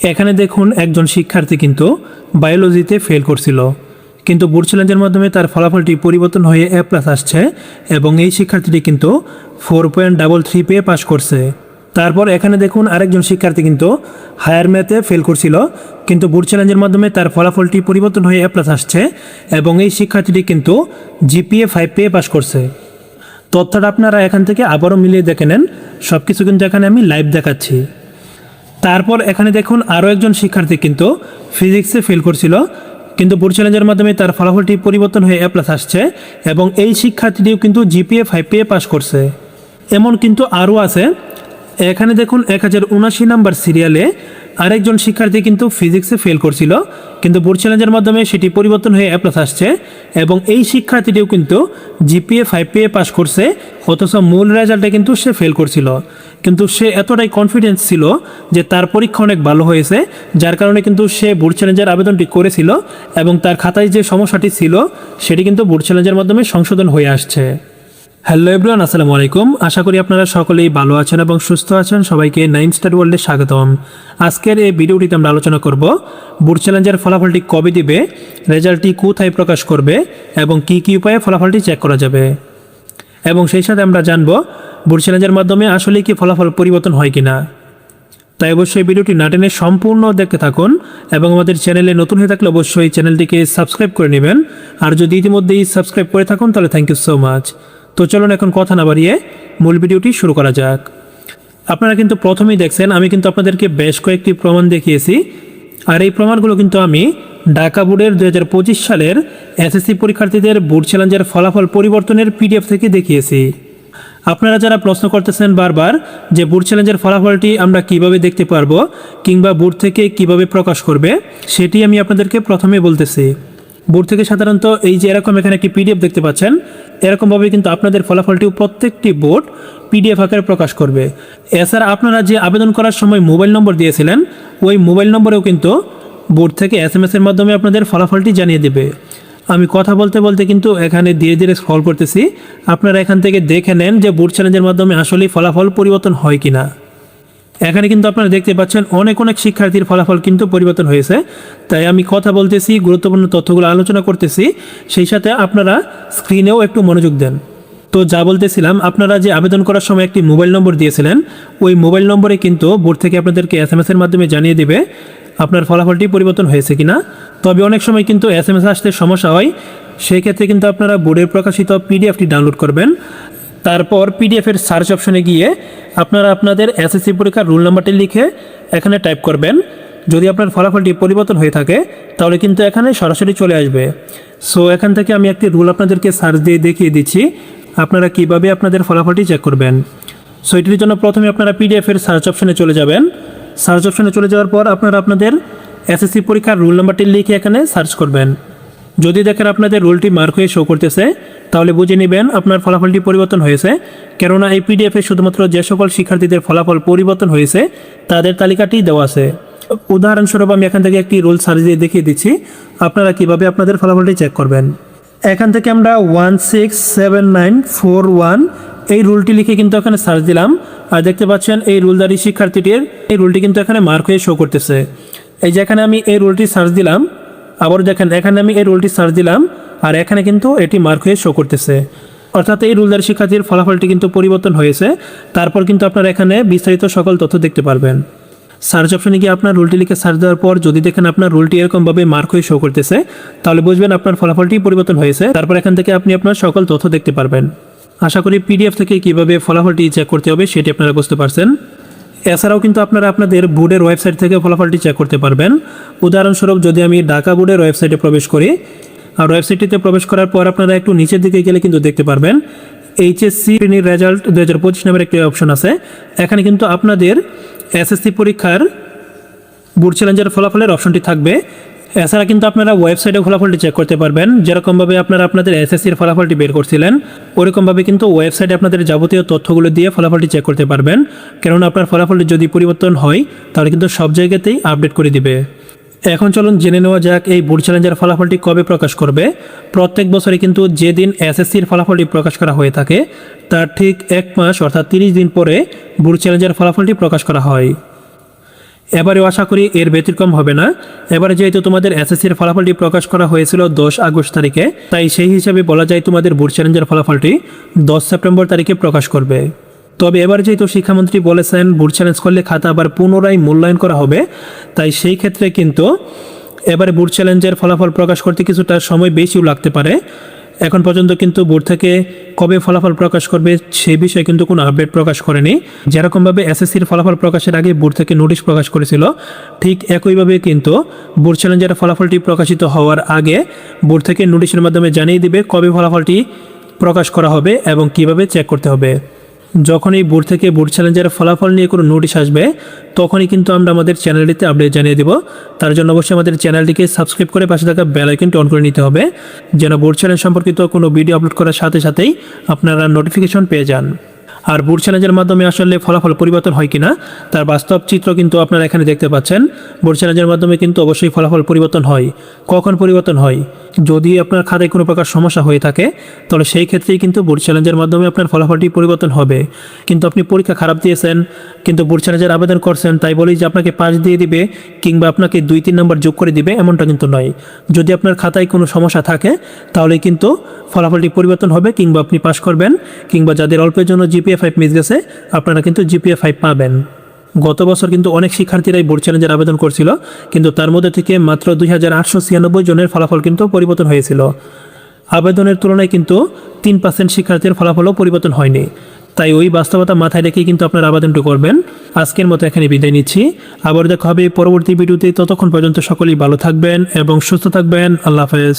এখানে দেখুন একজন শিক্ষার্থী কিন্তু বায়োলজিতে ফেল করছিল, কিন্তু বোর্ড চ্যালেঞ্জের মাধ্যমে তার ফলাফলটি পরিবর্তন হয়ে A+ আসছে এবং এই শিক্ষার্থীটি কিন্তু 4.33 পেয়ে পাশ করছে। তারপর এখানে দেখুন আরেকজন শিক্ষার্থী কিন্তু হায়ার ম্যাথে ফেল করছিল, কিন্তু বোর্ড চ্যালেঞ্জের মাধ্যমে তার ফলাফলটি পরিবর্তন হয়ে A+ আসছে এবং এই শিক্ষার্থীটি কিন্তু GPA 5 পেয়ে পাশ করছে। তথ্যটা আপনারা এখান থেকে আবারও মিলিয়ে দেখে নেন, সব কিছু কিন্তু এখানে আমি লাইভ দেখাচ্ছি। তারপর এখানে দেখুন আরও একজন শিক্ষার্থী কিন্তু ফিজিক্সে ফেল করছিল, কিন্তু বোর্ড চ্যালেঞ্জের মাধ্যমে তার ফলাফলটি পরিবর্তন হয়ে A+ আসছে এবং এই শিক্ষার্থীটিও কিন্তু GPA 5 পেয়ে পাশ করছে। এমন কিন্তু আরও আছে। এখানে দেখুন 1079 নাম্বার সিরিয়ালে আরেকজন শিক্ষার্থী কিন্তু ফিজিক্সে ফেল করছিল, কিন্তু বোর্ড চ্যালেঞ্জের মাধ্যমে সেটি পরিবর্তন হয়ে A+ আসছে এবং এই শিক্ষার্থীটিও কিন্তু GPA 5 পেয়ে পাশ করছে, অথচ মূল রেজাল্টে কিন্তু সে ফেল করছিল। কিন্তু সে এতটাই কনফিডেন্স ছিল যে তার পরীক্ষা অনেক ভালো হয়েছে, যার কারণে কিন্তু সে বোর্ড চ্যালেঞ্জের আবেদনটি করেছিল এবং তার খাতায় যে সমস্যাটি ছিল সেটি কিন্তু বোর্ড চ্যালেঞ্জের মাধ্যমে সংশোধন হয়ে আসছে। হ্যালো এভরিওয়ান, আসসালামু আলাইকুম। আশা করি আপনারা সকলেই ভালো আছেন এবং সুস্থ আছেন। সবাইকে 9 স্টার ওয়ার্ল্ডে স্বাগতম। আজকের এই ভিডিওটিতে আমরা আলোচনা করব বোর্ড চ্যালেঞ্জের ফলাফলটি কবে দিবে, রেজাল্টটি কোথায় প্রকাশ করবে এবং কী কী উপায়ে ফলাফলটি চেক করা যাবে, এবং সেই সাথে আমরা জানব বোর্ড চ্যালেঞ্জের মাধ্যমে আসলে কি ফলাফল পরিবর্তন হয় কিনা। তাই অবশ্যই ভিডিওটি না টেনে সম্পূর্ণ দেখতে থাকুন এবং আমাদের চ্যানেলে নতুন হয়ে থাকলে অবশ্যই চ্যানেলটিকে সাবস্ক্রাইব করে নেবেন, আর যদি ইতিমধ্যেই সাবস্ক্রাইব করে থাকুন তাহলে থ্যাংক ইউ সো মাচ। তো চলুন এখন কথা না বাড়িয়ে মূল ভিডিওটি শুরু করা যাক। আপনারা কিন্তু প্রথমেই দেখছেন আমি কিন্তু আপনাদেরকে বেশ কয়েকটি প্রমাণ দেখিয়েছি, আর এই প্রমাণগুলো কিন্তু আমি ঢাকা বোর্ডের 2025 সালের SSC পরীক্ষার্থীদের বোর্ড চ্যালেঞ্জের ফলাফল পরিবর্তনের PDF থেকে দেখিয়েছি। আপনারা যারা প্রশ্ন করতেছেন বারবার যে বোর্ড চ্যালেঞ্জের ফলাফলটি আমরা কিভাবে দেখতে পারবো কিংবা বোর্ড থেকে কিভাবে প্রকাশ করবে, সেটি আমি আপনাদেরকে প্রথমে বলতেছি। বোর্ড থেকে সাধারণত এই যে এরকম এখানে একটি PDF দেখতে পাচ্ছেন, এরকমভাবে কিন্তু আপনাদের ফলাফলটিও প্রত্যেকটি বোর্ড PDF আকারে প্রকাশ করবে। এছাড়া আপনারা যে আবেদন করার সময় মোবাইল নম্বর দিয়েছিলেন, ওই মোবাইল নম্বরেও কিন্তু বোর্ড থেকে SMS এর মাধ্যমে আপনাদের ফলাফলটি জানিয়ে দেবে। আমি কথা বলতে বলতে কিন্তু এখানে ধীরে ধীরে স্ক্রল করতেছি, আপনারা এখান থেকে দেখে নেন যে বোর্ড চ্যালেঞ্জের মাধ্যমে আসলেই ফলাফল পরিবর্তন হয় কিনা। এখানে কিন্তু আপনারা দেখতে পাচ্ছেন অনেক শিক্ষার্থীর ফলাফল কিন্তু পরিবর্তন হয়েছে। তাই আমি কথা বলতেছি, গুরুত্বপূর্ণ তথ্যগুলো আলোচনা করতেছি, সেই সাথে আপনারা স্ক্রিনেও একটু মনোযোগ দেন। তো যা বলতেছিলাম, আপনারা যে আবেদন করার সময় একটি মোবাইল নম্বর দিয়েছিলেন, ওই মোবাইল নম্বরে কিন্তু বোর্ড থেকে আপনাদেরকে SMS এর মাধ্যমে জানিয়ে দেবে আপনার ফলাফলটি পরিবর্তন হয়েছে কিনা। তবে অনেক সময় কিন্তু SMS আসতে সমস্যা হয়, সেই ক্ষেত্রে কিন্তু আপনারা বোর্ডের প্রকাশিত PDFটি ডাউনলোড করবেন। তারপর PDF-এর সার্চ অপশনে গিয়ে আপনারা আপনাদের SSC পরীক্ষার রোল নাম্বারটি লিখে এখানে টাইপ করবেন। যদি আপনার ফলাফলটি পরিবর্তন হয়ে থাকে তাহলে কিন্তু এখানে সরাসরি চলে আসবে। সো এখান থেকে আমি একটি রুল আপনাদেরকে সার্চ দিয়ে দেখিয়ে দিচ্ছি আপনারা কিভাবে আপনাদের ফলাফলটি চেক করবেন। সো এটির জন্য প্রথমে আপনারা PDF-এর সার্চ অপশনে চলে যাবেন। সার্চ অপশনে চলে যাওয়ার পর আপনারা আপনাদের SSC পরীক্ষার রোল নাম্বারটি লিখে এখানে সার্চ করবেন। যদি দেখেন আপনাদের রোলটি মার্ক হয়ে শো করতেছে, তাহলে বুঝে নেবেন আপনার ফলাফলটি পরিবর্তন হয়েছে। কেননা এই PDF-এ শুধুমাত্র যে সকল শিক্ষার্থীদের ফলাফল পরিবর্তন হয়েছে তাদের তালিকাটি দেওয়া আছে। উদাহরণস্বরূপ আমি এখান থেকে একটি রোল সার্চ দিয়ে দেখিয়ে দিচ্ছি আপনারা কিভাবে আপনাদের ফলাফলটি চেক করবেন। এখান থেকে আমরা 167941 এই রুলটি লিখে কিন্তু এখানে সার্চ দিলাম, আর দেখতে পাচ্ছেন এই রুলদারি শিক্ষার্থীটির এই রুলটি কিন্তু এখানে মার্ক হয়ে শো করতেছে। এই যে এখানে আমি এই রুলটি সার্চ দিলাম, আবার দেখেন এখানে আমি এই রুলটি সার্চ দিলাম, আর এখানে কিন্তু এটি মার্ক হয়ে শো করতেছে। অর্থাৎ এই রুলদারি শিক্ষার্থীর ফলাফলটি কিন্তু পরিবর্তন হয়েছে। তারপর কিন্তু আপনারা এখানে বিস্তারিত সকল তথ্য দেখতে পারবেন। সার্চ অপশনে গিয়ে আপনার রুলটি লিখে সার্চ দেওয়ার পর যদি দেখেন আপনার রুলটি এরকমভাবে মার্ক হয়ে শো করতেছে, তাহলে বুঝবেন আপনার ফলাফলটি পরিবর্তন হয়েছে। তারপর এখান থেকে আপনি আপনার সকল তথ্য দেখতে পারবেন। আশা করি PDF থেকে কীভাবে ফলাফলটি চেক করতে হবে সেটি আপনারা বুঝতে পারছেন। এছাড়াও কিন্তু আপনারা আপনাদের বোর্ডের ওয়েবসাইট থেকে ফলাফলটি চেক করতে পারবেন। উদাহরণস্বরূপ যদি আমি ঢাকা বোর্ডের ওয়েবসাইটে প্রবেশ করি, আর ওয়েবসাইটটিতে প্রবেশ করার পর আপনারা একটু নিচের দিকে গেলে কিন্তু দেখতে পারবেন HSC রেজাল্ট 2025 নামের একটি অপশন আছে। এখানে কিন্তু আপনাদের SSC পরীক্ষার বোর্ড চ্যালেঞ্জের ফলাফলের অপশনটি থাকবে। এছাড়া কিন্তু আপনারা ওয়েবসাইটে ফলাফলটি চেক করতে পারবেন। যেরকমভাবে আপনারা আপনাদের SSCর ফলাফলটি বের করছিলেন, ওরকমভাবে কিন্তু ওয়েবসাইটে আপনাদের যাবতীয় তথ্যগুলো দিয়ে ফলাফলটি চেক করতে পারবেন। কেননা আপনার ফলাফলটি যদি পরিবর্তন হয় তাহলে কিন্তু সব জায়গাতেই আপডেট করে দিবে। এখন চলুন জেনে নেওয়া যাক এই বোর্ড চ্যালেঞ্জের ফলাফলটি কবে প্রকাশ করবে। প্রত্যেক বছরে কিন্তু যেদিন SSCর ফলাফলটি প্রকাশ করা হয়ে থাকে তার ঠিক 1 মাস অর্থাৎ 30 দিন পরে বোর্ড চ্যালেঞ্জের ফলাফলটি প্রকাশ করা হয়। এবারেও আশা করি এর ব্যতিক্রম হবে না। এবারে যেহেতু তোমাদের এসএসসির ফলাফলটি প্রকাশ করা হয়েছিল 10 আগস্ট তারিখে, তাই সেই হিসাবে বলা যায় তোমাদের বোর্ড চ্যালেঞ্জের ফলাফলটি 10 সেপ্টেম্বর তারিখে প্রকাশ করবে। তবে এবার যেহেতু শিক্ষামন্ত্রী বলেছেন বোর্ড চ্যালেঞ্জ করলে খাতা আবার পুনরায় মূল্যায়ন করা হবে, তাই সেই ক্ষেত্রে কিন্তু এবারে বোর্ড চ্যালেঞ্জের ফলাফল প্রকাশ করতে কিছুটা সময় বেশিও লাগতে পারে। এখন পর্যন্ত কিন্তু বোর্ড থেকে কবে ফলাফল প্রকাশ করবে সেই বিষয়ে কিন্তু কোনো আপডেট প্রকাশ করেনি। যেরকমভাবে এসএসসির ফলাফল প্রকাশের আগে বোর্ড থেকে নোটিশ প্রকাশ করেছিল, ঠিক একইভাবে কিন্তু বোর্ড চ্যালেঞ্জের ফলাফলটি প্রকাশিত হওয়ার আগে বোর্ড থেকে নোটিশের মাধ্যমে জানিয়ে দিবে কবে ফলাফলটি প্রকাশ করা হবে এবং কিভাবে চেক করতে হবে। যখনই বোর্ড থেকে বোর্ড চ্যালেঞ্জের ফলাফল নিয়ে কোনো নোটিশ আসবে, তখনই কিন্তু আমরা আমাদের চ্যানেলটিতে আপডেট জানিয়ে দেব। তার জন্য অবশ্যই আমাদের চ্যানেলটিকে সাবস্ক্রাইব করে পাশে থাকা বেল আইকনটি অন করে নিতে হবে, যেন বোর্ড চ্যালেঞ্জ সম্পর্কিত কোনো ভিডিও আপলোড করার সাথে সাথেই আপনারা নোটিফিকেশন পেয়ে যান। আর বোর্ড চ্যালেঞ্জের মাধ্যমে আসলে ফলাফল পরিবর্তন হয় কিনা তার বাস্তব চিত্র কিন্তু আপনারা এখানে দেখতে পাচ্ছেন। বোর্ড চ্যালেঞ্জের মাধ্যমে কিন্তু অবশ্যই ফলাফল পরিবর্তন হয়। কখন পরিবর্তন হয়? যদি আপনার খাতায় কোনো প্রকার সমস্যা হয়ে থাকে, তাহলে সেই ক্ষেত্রেই কিন্তু বোর্ড চ্যালেঞ্জের মাধ্যমে আপনার ফলাফলটি পরিবর্তন হবে। কিন্তু আপনি পরীক্ষা খারাপ দিয়েছেন, কিন্তু বোর্ড চ্যালেঞ্জের আবেদন করছেন, তাই বলেই যে আপনাকে 5 দিয়ে দিবে কিংবা আপনাকে 2-3 নম্বর যোগ করে দিবে, এমনটা কিন্তু নয়। যদি আপনার খাতায় কোনো সমস্যা থাকে, তাহলে কিন্তু ফলাফলটি পরিবর্তন হবে, কিংবা আপনি পাস করবেন, কিংবা যাদের অল্পের জন্য GPA 5 মিস গেছে, আপনারা কিন্তু GPA 5 পাবেন। গত বছর কিন্তু অনেক শিক্ষার্থীরাই বোর্ড চ্যালেঞ্জের আবেদন করছিল, কিন্তু তার মধ্যে থেকে মাত্র 2896 জনের ফলাফল কিন্তু পরিবর্তন হয়েছিল। আবেদনের তুলনায় কিন্তু 3% শিক্ষার্থীর ফলাফলও পরিবর্তন হয়নি। তাই ওই বাস্তবতা মাথায় রেখেই কিন্তু আপনারা আবেদনটি করবেন। আজকের মতো এখানে বিদায় নিচ্ছি। আবার দেখা হবে পরবর্তী ভিডিওতে। ততক্ষণ পর্যন্ত সকলেই ভালো থাকবেন এবং সুস্থ থাকবেন। আল্লাহ হাফেজ।